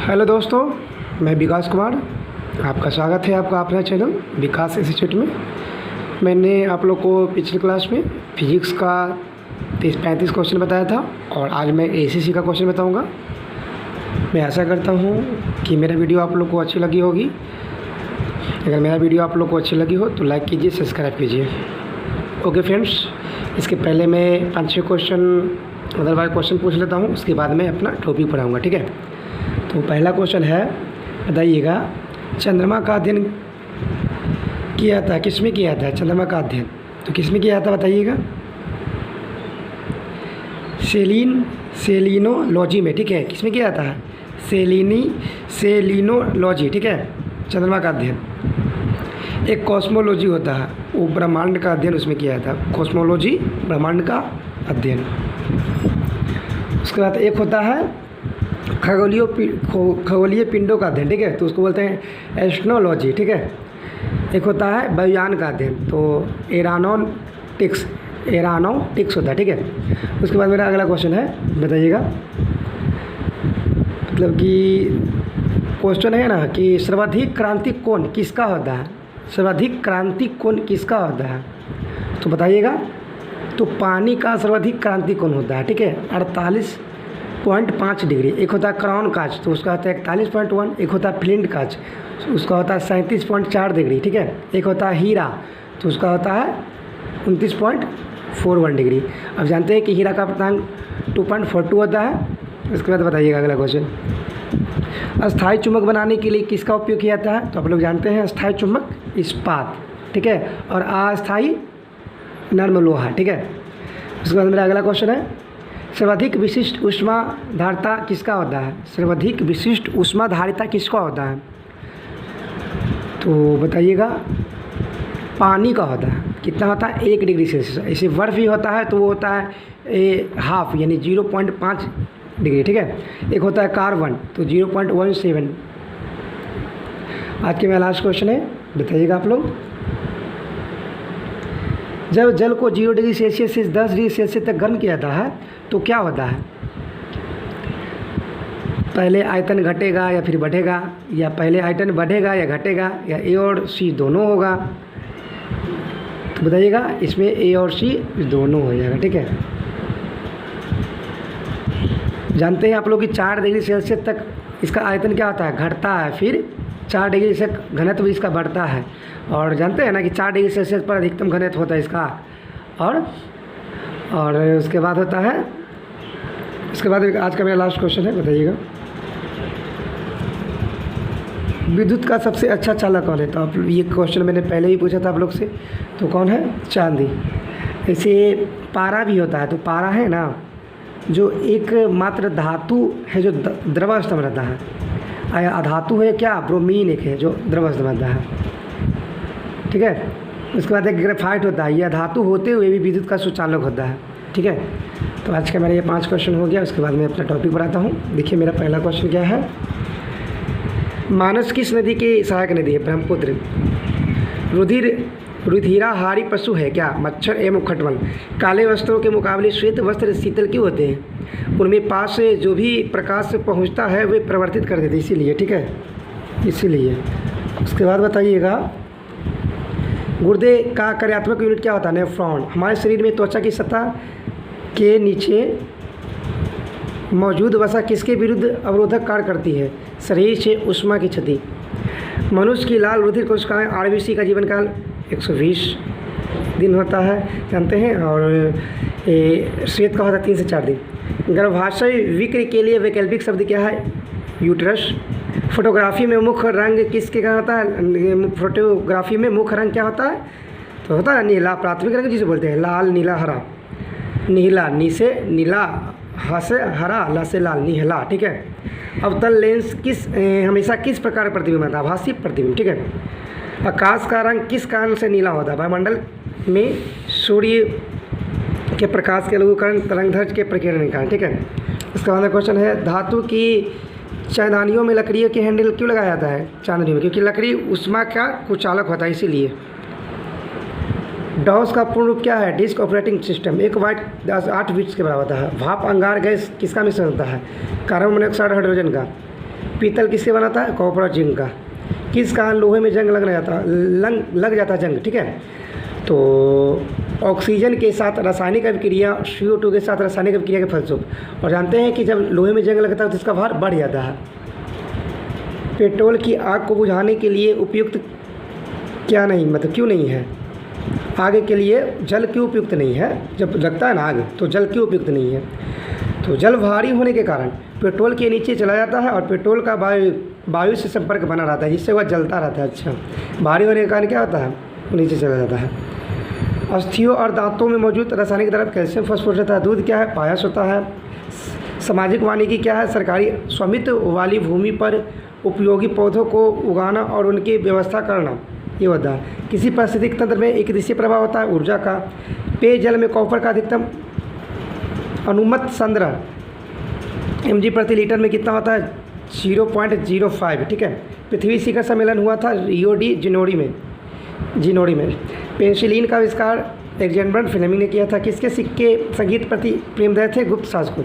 Hello दोस्तों, मैं विकास कुमार। आपका स्वागत है आपका अपना चैनल विकास इंस्टीट्यूट में। मैंने आप लोग को पिछली क्लास में फिजिक्स का 30-35 क्वेश्चन बताया था और आज मैं एसीसी का क्वेश्चन बताऊंगा। मैं आशा करता हूं कि मेरा वीडियो आप लोग को अच्छी लगी होगी। अगर मेरा वीडियो आप लोग को अच्छी लगी हो तो लाइक कीजिए, सब्सक्राइब कीजिए। ओके फ्रेंड्स, इसके पहले मैं 5-6 क्वेश्चन अदरवाइज क्वेश्चन पूछ लेता हूँ, उसके बाद मैं अपना टॉपिक पढ़ाऊँगा। ठीक है, तो पहला क्वेश्चन है, बताइएगा चंद्रमा का अध्ययन किया था किसमें किया था? चंद्रमा का अध्ययन तो किसमें किया था बताइएगा? सेलिनोलॉजी में। ठीक है, किसमें किया था? सेलिनोलॉजी। ठीक है, चंद्रमा का अध्ययन। एक कॉस्मोलॉजी होता है, वो ब्रह्मांड का अध्ययन उसमें किया था। कॉस्मोलॉजी ब्रह्मांड का अध्ययन। उसके बाद एक होता है खगोलीय पिंडों का अध्ययन। ठीक है, तो उसको बोलते हैं एस्ट्रोनॉलॉजी। ठीक है, एक होता है वायुयान का अध्ययन, तो एरोनॉटिक्स होता है। ठीक है, उसके बाद मेरा अगला क्वेश्चन है, बताइएगा मतलब कि क्वेश्चन है ना कि सर्वाधिक क्रांति कोण किसका होता है? सर्वाधिक क्रांति कोण किसका होता है तो बताइएगा। तो पानी का सर्वाधिक क्रांति कोण होता है। ठीक है, 48.5 डिग्री। एक होता है क्राउन कांच, तो उसका होता है 41.1। एक होता है फ्लिंट कांच, उसका होता है 37.4 डिग्री। ठीक है, एक होता है हीरा, तो उसका होता है 29.41 डिग्री। अब जानते हैं कि हीरा का अप्रांक 2.42 होता है। उसके बाद बताइएगा अगला क्वेश्चन, अस्थायी चुंबक बनाने के लिए किसका उपयोग किया जाता है? तो आप लोग जानते हैं अस्थायी चुंबक इस्पात। ठीक है, और अस्थायी नर्म लोहा। ठीक है, उसके बाद मेरा अगला क्वेश्चन है, सर्वाधिक विशिष्ट ऊष्माधारिता किसका होता है? सर्वाधिक विशिष्ट ऊष्माधारिता किसका होता है तो बताइएगा। पानी का होता है। कितना होता है? 1 डिग्री सेल्सियस। ऐसे बर्फ़ भी होता है तो वो होता है हाफ यानी 0.5 डिग्री। ठीक है, एक होता है कार्बन, तो 0.17। आज के मेरा लास्ट क्वेश्चन है, बताइएगा आप लोग। जब जल को 0 डिग्री सेल्सियस से 10 डिग्री सेल्सियस तक गर्म किया जाता है तो क्या होता है? पहले आयतन घटेगा या फिर बढ़ेगा, या पहले आयतन बढ़ेगा या घटेगा, या ए और सी दोनों होगा? तो बताइएगा, इसमें ए और सी दोनों हो जाएगा। ठीक है, जानते हैं आप लोग कि 4 डिग्री सेल्सियस तक इसका आयतन क्या होता है? घटता है, फिर 4 डिग्री से घनत्व इसका बढ़ता है। और जानते हैं ना कि 4 डिग्री सेल्सियस पर अधिकतम घनत्व होता है इसका। और उसके बाद होता है, उसके बाद आज का मेरा लास्ट क्वेश्चन है, बताइएगा विद्युत का सबसे अच्छा चालक कौन है? तो आप ये क्वेश्चन मैंने पहले ही पूछा था आप लोग से, तो कौन है? चांदी। ऐसे पारा भी होता है, तो पारा है ना जो एक मात्र धातु है जो द्रव अवस्था में रहता है। अधातु है क्या? ब्रोमीन एक है जो द्रव अवस्था में रहता है। ठीक है, उसके बाद एक ग्रेफाइट होता है, यह धातु होते हुए भी विद्युत का सुचालक होता है। ठीक है, तो आज का मेरा ये 5 क्वेश्चन हो गया। उसके बाद मैं अपना टॉपिक बढ़ाता हूँ। देखिए मेरा पहला क्वेश्चन क्या है, मानस किस नदी की सहायक नदी है? ब्रह्मपुत्र। रुधिराहारी पशु है क्या? मच्छर एवं खटमल। काले वस्त्रों के मुकाबले श्वेत वस्त्र शीतल क्यों होते हैं? उनमें पास से जो भी प्रकाश से पहुँचता है वे परिवर्तित कर देते, इसीलिए। ठीक है, इसीलिए। उसके बाद बताइएगा, गुर्दे का कार्यात्मक यूनिट क्या होता है? नेफ्रॉन। हमारे शरीर में त्वचा की सतह के नीचे मौजूद वसा किसके विरुद्ध अवरोधक कार्य करती है? शरीर से उष्मा की क्षति। मनुष्य की लाल रुधिर कोशिकाएं आरबीसी का जीवन काल 120 दिन होता है, जानते हैं। और श्वेत का होता है 3 से 4 दिन। गर्भाशय विक्र के लिए वैकल्पिक शब्द क्या है? यूट्रस। फोटोग्राफी में मुख्य रंग किसके का होता है? फोटोग्राफी में मुख्य रंग क्या होता है? तो होता है नीला। प्राथमिक रंग जिसे बोलते हैं लाल, नीला, हरा। नीला, नी से नीला, हा से हरा, ला से लाल, नीला। ठीक है, अवतल लेंस हमेशा किस प्रकार प्रतिबिंब होता है? आभासी प्रतिबिंब। ठीक है, आकाश का रंग किस कारण से नीला होता है? वायुमंडल में सूर्य के प्रकाश के लघुकरण तरंगधर्ष के प्रकीर्णन के कारण। ठीक है, इसका बाद क्वेश्चन है, धातु की चांदनियों में लकड़ियों के हैंडल क्यों लगाया जाता है? चांदनियों में क्योंकि लकड़ी उष्मा का कुचालक होता है, इसीलिए। डॉस का पूर्ण रूप क्या है? Disk operating system. 1 वाट 8 बिट्स के बराबर होता है। भाप अंगार गैस किसका मिश्रण होता है? कार्बन मोनोऑक्साइड हाइड्रोजन का। पीतल किससे बना था? कॉपर और जिंक का। किस कारण लोहे में जंग लग जाता जंग, ठीक है? तो ऑक्सीजन के साथ रासायनिक अभिक्रिया, CO2 के साथ रासायनिक अभिक्रिया के फलस्वरूप। और जानते हैं कि जब लोहे में जंग लगता है तो इसका भार बढ़ जाता है। पेट्रोल की आग को बुझाने के लिए उपयुक्त क्या नहीं, मतलब क्यों नहीं है? आग के लिए जल क्यों उपयुक्त नहीं है? जब लगता है ना आग तो जल क्यों उपयुक्त नहीं है? तो जल भारी होने के कारण पेट्रोल के नीचे चला जाता है और पेट्रोल का वायु से संपर्क बना रहता है, जिससे वह जलता रहता है। अच्छा, भारी होने के कारण क्या होता है? नीचे चला जाता है। अस्थियों और दांतों में मौजूद रासायनिक द्रव्य कैल्शियम फॉस्फोरेट रहता है। दूध क्या है? पायस होता है। सामाजिक वानिकी क्या है? सरकारी स्वामित्व वाली भूमि पर उपयोगी पौधों को उगाना और उनकी व्यवस्था करना, ये होता है। किसी पारिस्थितिक तंत्र में एक दिशीय प्रभाव होता है, ऊर्जा का। पेयजल में कॉपर का अधिकतम अनुमत संग्रह mg प्रति लीटर में कितना होता है? 0.05, ठीक है। पृथ्वी शिखर सम्मेलन हुआ था रियो डी जिनोरी में। पेनिसिलिन का आविष्कार एलेक्जेंडर फ्लेमिंग ने किया था। किसके सिक्के संगीत प्रति प्रेमदय थे? गुप्त शासकों।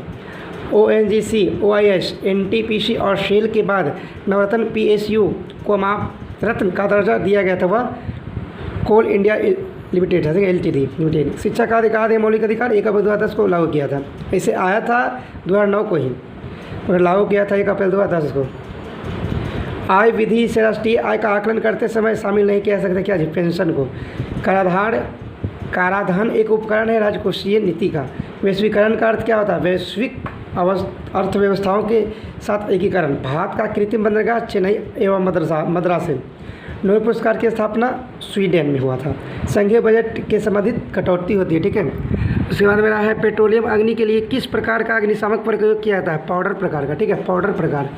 ONGC, OIS, NTPC और शेल के बाद नवरत्न PSU को रत्न का दर्जा दिया गया था, वह कोल इंडिया लिमिटेड है, LTD लिमिटेड। शिक्षा का अधिकार है मौलिक अधिकार, 1 अप्रैल 2010 को लागू किया था। इसे आया था 2009 को ही, मगर लागू किया था 1 अप्रैल 2010 को। आय विधि से राष्ट्रीय आय का आकलन करते समय शामिल नहीं किया जा सकता क्या? पेंशन को। कराधान एक उपकरण है राजकोषीय नीति का। वैश्वीकरण का अर्थ क्या होता है? वैश्विक अर्थव्यवस्थाओं के साथ एकीकरण। भारत का कृत्रिम बंदरगाह चेन्नई एवं मद्रास से। नोबेल पुरस्कार की स्थापना स्वीडन में हुआ था। संघीय बजट के संबंधित कटौती होती है, ठीक है। उसके बाद मेरा है पेट्रोलियम अग्नि के लिए किस प्रकार का अग्निशामक प्रयोग किया जाता है? पाउडर प्रकार का, ठीक है, पाउडर प्रकार।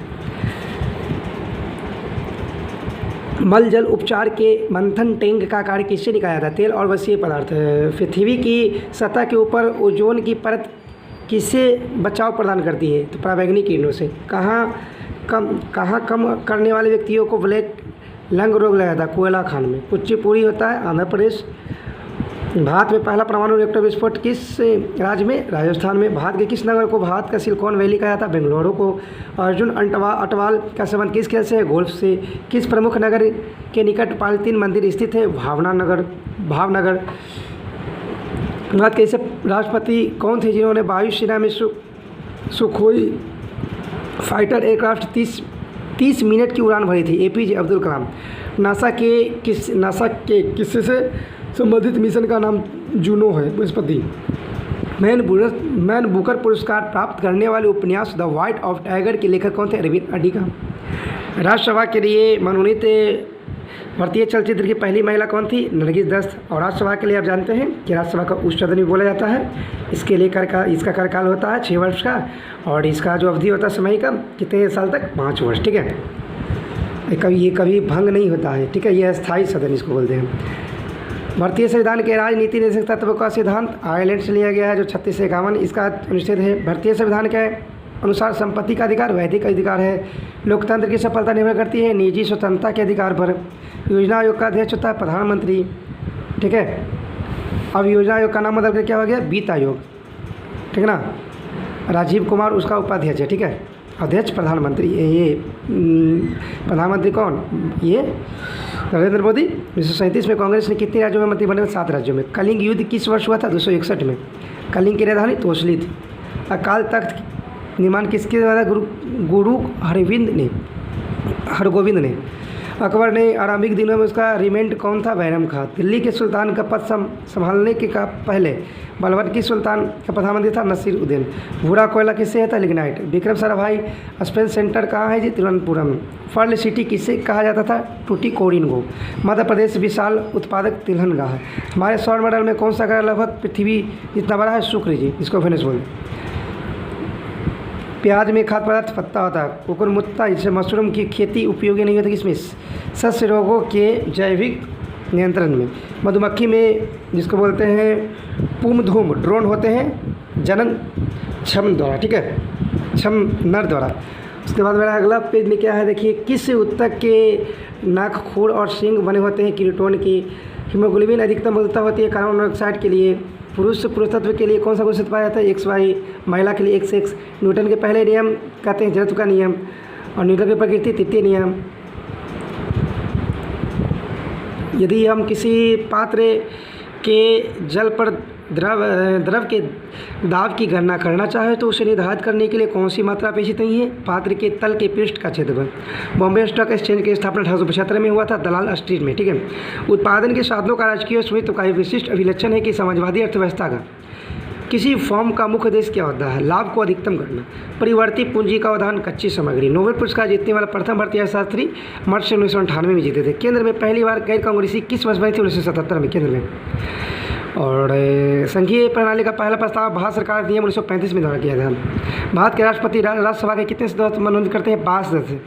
मल जल उपचार के मंथन टैंक का कार्य किससे निकाला जाता है? तेल और वसीय पदार्थ। पृथ्वी की सतह के ऊपर ओजोन की परत किससे बचाव प्रदान करती है? तो पराबैंगनी किरणों से। कहाँ कम करने वाले व्यक्तियों को ब्लैक लंग रोग लगा था? कोयला खान में। कुचिपुड़ी होता है आंध्र प्रदेश। भारत में पहला परमाणु रिएक्टर विस्फोट किस राज्य में? राजस्थान में। भारत के किस नगर को भारत का सिलिकॉन वैली कहा जाता? बेंगलुरु को। अर्जुन अटवाल का संबंध किस खेल से है? गोल्फ से। किस प्रमुख नगर के निकट पालतीन मंदिर स्थित है? भावनगर। भारत के ऐसे राष्ट्रपति कौन थे जिन्होंने वायुसेना में सुखोई फाइटर एयरक्राफ्ट 30 मिनट की उड़ान भरी थी? APJ अब्दुल कलाम। नासा के किससे संबंधित मिशन का नाम जूनो है, बृहस्पति। मैन बुकर पुरस्कार प्राप्त करने वाले उपन्यास द वाइट ऑफ टाइगर के लेखक कौन थे? अरविंद अडिगा। राज्यसभा के लिए मनोनीत भारतीय चलचित्र की पहली महिला कौन थी? नरगिस दत्त। और राज्यसभा के लिए आप जानते हैं कि राज्यसभा का उच्च सदन भी बोला जाता है। इसके लिए इसका कार्यकाल होता है 6 वर्ष का, और इसका जो अवधि होता है समय का कितने साल तक? 5 वर्ष, ठीक है। ये कभी भंग नहीं होता है, ठीक है। यह स्थायी सदन इसको बोलते हैं। भारतीय संविधान के राजनीति निषेध तत्व का सिद्धांत आयरलैंड से लिया गया है, जो 36 से 51 इसका अनुच्छेद है। भारतीय संविधान के अनुसार संपत्ति का अधिकार वैधिक अधिकार है। लोकतंत्र की सफलता निर्भर करती है निजी स्वतंत्रता के अधिकार पर। योजना आयोग का अध्यक्ष होता है प्रधानमंत्री, ठीक है। अब योजना आयोग का नाम बदल कर क्या हो गया? वित्त आयोग, ठीक है ना। राजीव कुमार उसका उपाध्यक्ष है, ठीक है। अध्यक्ष प्रधानमंत्री। ये प्रधानमंत्री कौन? ये नरेंद्र मोदी। 1937 में कांग्रेस ने कितने राज्यों में मंत्री बने? 7 राज्यों में। कलिंग युद्ध किस वर्ष हुआ था? 261 में। कलिंग की राजधानी तोसली थी। अकाल तख्त निर्माण किसके द्वारा? गुरु हरगोविंद ने। अकबर ने आरंभिक दिनों में उसका रिमेंट कौन था? बैरम खां। दिल्ली के सुल्तान का पद संभालने के पहले बलबन की सुल्तान का प्रधानमंत्री था? नसीर उद्दीन। भूरा कोयला किससे है? Lignite. Vikram Sarabhai space centre कहाँ है जी? तिरुवनंतपुरम। पर्ल सिटी किससे कहा जाता था? टूटीकोरिन को। मध्य प्रदेश विशाल उत्पादक तिलहन गाह है। हमारे सौर मंडल में कौन सा ग्रह लगभग पृथ्वी जितना बड़ा है? शुक्र जी, इसको वेनस बोलते। प्याज में खाद्य पदार्थ पत्ता होता है। कुकुरमुत्ता जिससे मशरूम की खेती उपयोगी नहीं होती किसमें? सस्य रोगों के जैविक नियंत्रण में। मधुमक्खी में जिसको बोलते हैं पुमधूम ड्रोन होते हैं जनन क्षम द्वारा, ठीक है, क्षम नर द्वारा। उसके बाद मेरा अगला पेज में क्या है देखिए, किस उत्तक के नाक, खूर और सींग बने होते हैं? कीटोन की। हीमोग्लोबिन अधिकतम मृदुता होती है कार्बन मोनोऑक्साइड के लिए। पुरुष तत्व के लिए कौन सा गुण पाया जाता है? XY। महिला के लिए XX। न्यूटन के पहले नियम कहते हैं जड़त्व का नियम। और न्यूटन की प्रकृति तृतीय नियम, यदि हम किसी पात्र के जल पर द्रव के दाब की गणना करना चाहे तो उसे निर्धारित करने के लिए कौन सी मात्रा अपेक्षित नहीं है? पात्र के तल के पृष्ठ का क्षेत्रफल। बॉम्बे स्टॉक एक्सचेंज की स्थापना 1875 में हुआ था, दलाल स्ट्रीट में, ठीक है। उत्पादन के साधनों का राजकीय स्वामित्व का एक विशिष्ट अभिलक्षण है कि समाजवादी अर्थव्यवस्था का किसी फॉर्म का मुख्य उद्देश्य क्या होता है? लाभ को अधिकतम करना। परिवर्ती पूंजी का उदाहरण कच्ची सामग्री। नोबेल पुरस्कार जीतने वाला प्रथम भारतीय अर्थशास्त्री मार्च 1998 में जीते थे। केंद्र में पहली बार गैर कांग्रेसी किस वर्ष बनी थी? 1977 में केंद्र में। और संघीय प्रणाली का पहला प्रस्ताव भारत सरकार नियम 1935 में द्वारा किया था। भारत के राष्ट्रपति राज्यसभा के कितने सदस्य मनोनीत करते हैं? 5 सदस्य,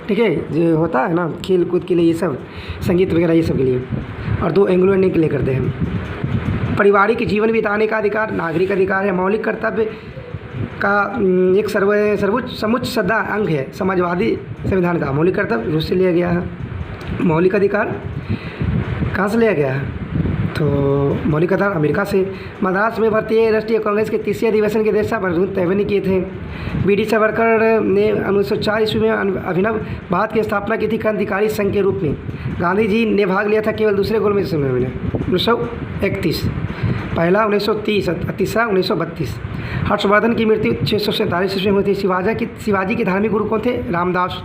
ठीक है। जो होता है ना खेल कूद के लिए, ये सब संगीत वगैरह ये सब के लिए, और 2 एंग्लो इंडियन के लिए करते हैं। पारिवारिक जीवन बिताने का अधिकार नागरिक अधिकार है। मौलिक कर्तव्य का एक सर्वोच्च समुच्च सदा अंग है समाजवादी संविधान का। मौलिक कर्तव्य रूस से लिया गया है। मौलिक अधिकार कहाँ से लिया गया है? तो मौलिक अधिकार अमेरिका से। मद्रास में भारतीय राष्ट्रीय कांग्रेस के 30वें अधिवेशन के अध्यक्ष बरगुन तैवनी किए थे। बी.डी. सावरकर ने 1904 ईस्वी में अभिनव भारत की स्थापना की थी क्रांतिकारी संघ के रूप में। गांधी जी ने भाग लिया था केवल दूसरे गोलमेज सम्मेलन में 1931, पहला 1930, तीसरा 1932। हर्षवर्धन की मृत्यु 647 ईस्वी में हुई थी। शिवाजी के धार्मिक गुरु कौन थे? रामदास।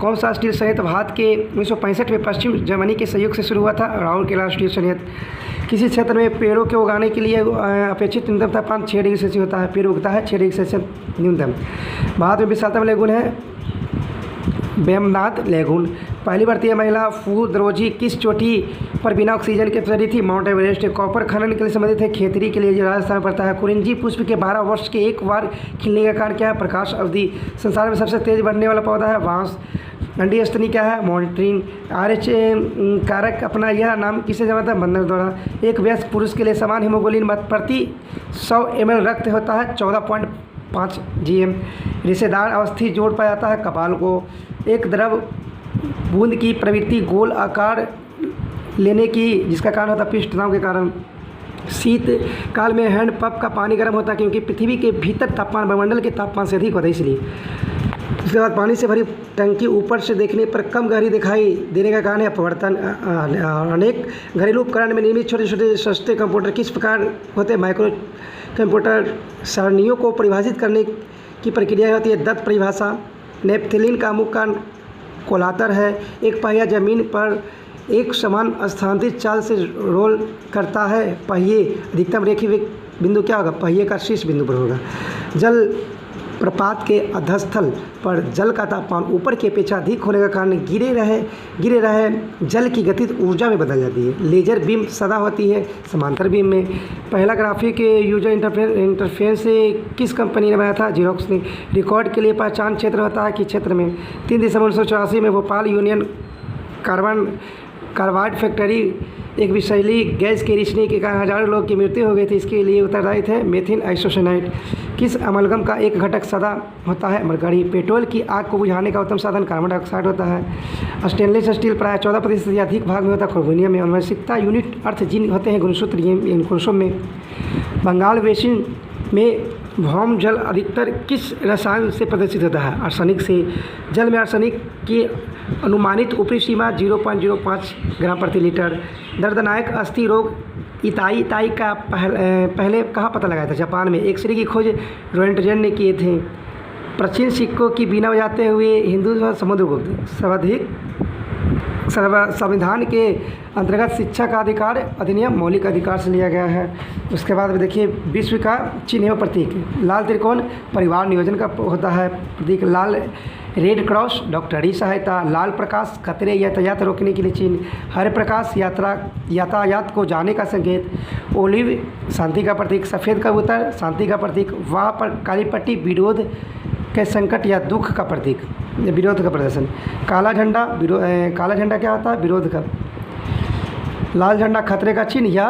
कौन सा राष्ट्रीय संयंत्र भारत के 1965 में पश्चिम जर्मनी के सहयोग से शुरू हुआ था? राहुल के राष्ट्रीय संयंत्र। किसी क्षेत्र में पेड़ों के उगाने के लिए अपेक्षित न्यूनतम तापमान 6 डिग्री सेल्सियस होता है। पेड़ उगता है 6 डिग्री सेल्सियस न्यूनतम। भारत में विशालतम लेगून है वेमनाथ लेगून। पहली भारतीय महिला फूदरोजी किस चोटी पर बिना ऑक्सीजन के चढ़ी थी? Mount Everest. कॉपर खनन के लिए संबंधित है खेती के लिए जो राजस्थान पड़ता है। कुरिंजी पुष्प के 12 वर्ष के एक बार खिलने का कारण क्या है? प्रकाश अवधि। संसार में सबसे तेज बढ़ने वाला पौधा है बांस। अंडी स्तनी क्या है? मॉनिटरिंग। RH कारक अपना यह नाम किसे जमा था? बंदर द्वारा। एक वयस्क पुरुष के लिए समान हीमोग्लोबिन प्रति 100 ml रक्त होता है 14.5 gm। रिश्तेदार अवस्थी जोड़ पाया जाता है कपाल को। एक द्रव बूंद की प्रवृत्ति गोल आकार लेने की जिसका कारण होता है पृष्ठ तनाव के कारण। शीत काल में हैंडपंप का पानी गर्म होता है क्योंकि पृथ्वी के भीतर तापमान वायुमंडल के तापमान से अधिक होता है इसलिए। उसके बाद पानी से भरी टंकी ऊपर से देखने पर कम गहरी दिखाई देने का कारण है अपवर्तन। अनेक घरेलू उपकरण में निर्मित छोटे छोटे सस्ते कंप्यूटर किस प्रकार होते हैं? Micro computer. सारणियों को परिभाषित करने की प्रक्रिया होती है दत्त परिभाषा। नेपथलीन का मुख्य कोलातर है। एक पहिया जमीन पर एक समान स्थानांतरित चाल से रोल करता है। पहिए अधिकतम रेखीय बिंदु क्या होगा? पहिए का शीर्ष बिंदु पर होगा। जल प्रपात के अधस्थल पर जल का तापमान ऊपर की अपेक्षा अधिक होने का कारण गिरे रहे जल की गति ऊर्जा में बदल जाती है। लेजर बीम सदा होती है समांतर बीम में। पहला ग्राफिक यूजर इंटरफेस किस कंपनी ने बनाया था? जेरोक्स ने। रिकॉर्ड के लिए पहचान क्षेत्र होता है कि क्षेत्र में। 3 दिसंबर 1984 में भोपाल यूनियन कार्बाइड फैक्ट्री एक विषैली गैस के रिसने के कारण हजारों लोग की मृत्यु हो गई थी। इसके लिए उत्तरदायी थे मेथिल आइसोसाइनाइड। किस अमलगम का एक घटक सदा होता है? मरकरी। पेट्रोल की आग को बुझाने का उत्तम साधन कार्बन डाइऑक्साइड होता है। स्टेनलेस स्टील प्राय 14% या अधिक भाग में होता है क्रोमियम में। अनुवंशिकता यूनिट अर्थ जिन होते हैं गुणसूत्र इन गुणसों में। बंगाल बेसिन में भौम जल अधिकतर किस रसायन से प्रदर्शित होता है? आर्सेनिक से। जल में आर्सेनिक की अनुमानित ऊपरी सीमा 0.05 ग्राम प्रति लीटर। दर्दनायक अस्थि रोग इताई का पहले कहाँ पता लगाया था? जापान में। एक्सरे की खोज रोएंटगेन ने किए थे। प्राचीन सिक्कों की बीना बजाते हुए हिंदू समुद्रगुप्त। संविधान के अंतर्गत शिक्षा का अधिकार अधिनियम मौलिक अधिकार से लिया गया है। उसके बाद देखिए विश्व का चिन्ह एवं प्रतीक। लाल त्रिकोण परिवार नियोजन का होता है प्रतीक। लाल रेड क्रॉस डॉक्टरी सहायता। लाल प्रकाश खतरे यातायात रोकने के लिए चिन्ह। हरे प्रकाश यातायात को जाने का संकेत। ओलिव शांति का प्रतीक। सफ़ेद कबूतर शांति का प्रतीक। वहाँ पर काली पट्टी विरोध के संकट या दुख का प्रतीक, विरोध का प्रदर्शन। काला झंडा क्या होता है? विरोध का। लाल झंडा खतरे का चिन्ह या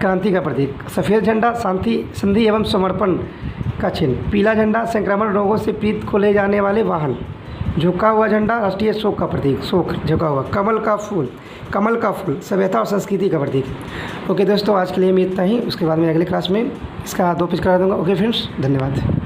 क्रांति का प्रतीक। सफ़ेद झंडा शांति संधि एवं समर्पण का चिन्ह। पीला झंडा संक्रामक रोगों से पीड़ित को ले जाने वाले वाहन। झुका हुआ झंडा राष्ट्रीय शोक का प्रतीक, शोक झुका हुआ। कमल का फूल सभ्यता और संस्कृति का प्रतीक। ओके दोस्तों, आज के लिए मैं इतना ही। उसके बाद मैं अगले क्लास में इसका 2 पेज करा दूँगा। ओके फ्रेंड्स, धन्यवाद।